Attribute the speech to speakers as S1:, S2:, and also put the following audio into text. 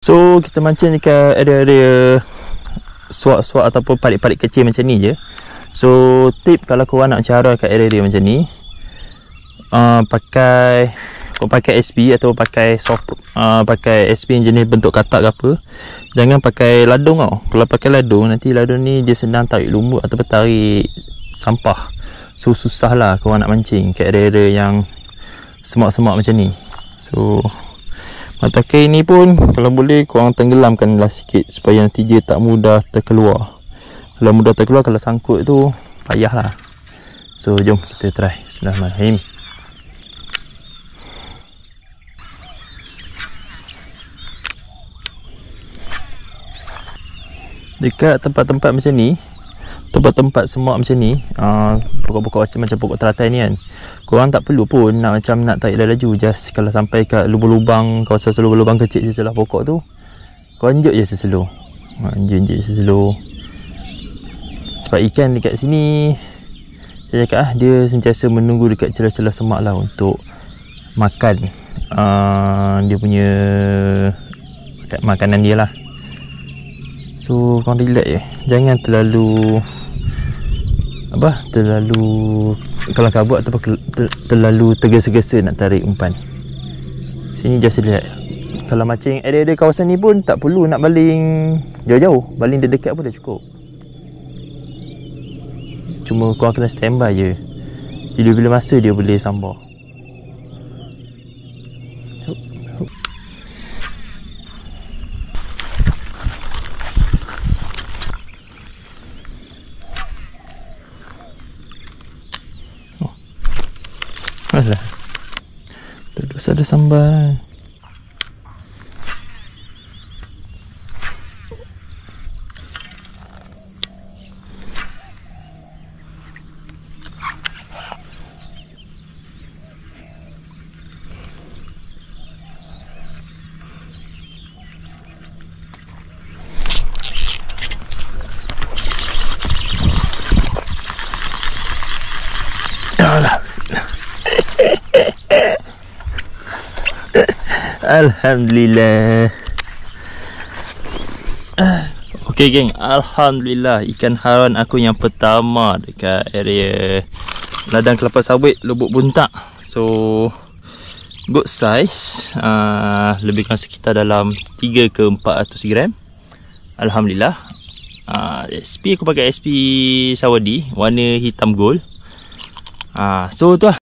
S1: So kita mancing dekat area-area suak-suak ataupun parit-parit kecil macam ni je. So tip kalau korang nak cara kat area-area macam ni, pakai SP atau pakai soft, pakai SP yang jenis bentuk katak ke apa. Jangan pakai ladung tau. Kalau pakai ladung, nanti ladung ni dia senang tarik lumut ataupun tarik sampah. So susah lah korang nak mancing kat area-area yang semak-semak macam ni. So mata kail ni pun kalau boleh korang tenggelamkan lah sikit supaya nanti dia tak mudah terkeluar. Kalau mudah terkeluar, kalau sangkut tu payah lah. So jom kita try. Bismillahirrahmanirrahim. Dekat tempat-tempat macam ni, tempat-tempat semak macam ni, pokok-pokok macam pokok teratai ni kan, korang tak perlu pun nak tarik laju. Just kalau sampai kat lubang-lubang, kawasan lubang-lubang kecil sebelah pokok tu, korang jut je seslow. Jut seslow. Sebab ikan dekat sini, saya cakap dia sentiasa menunggu dekat celah-celah semak lah untuk makan dia punya makanan dia lah. So korang relax je, jangan terlalu kelam kabut ataupun terlalu tergesa-gesa nak tarik umpan. Sini just relax. Kalau mancing area-area kawasan ni pun tak perlu nak baling jauh-jauh, baling dekat pun dah cukup. Cuma korang kena standby je, bila-bila masa dia boleh sambar. Alah, terus ada sambal. Alhamdulillah. Okay geng, alhamdulillah ikan haron aku yang pertama dekat area ladang kelapa sawit Lubuk Buntak. So good size, lebih kurang sekitar dalam 3 ke 400 gram. Alhamdulillah. SP aku pakai SP Sawadee warna hitam gold. So tu lah.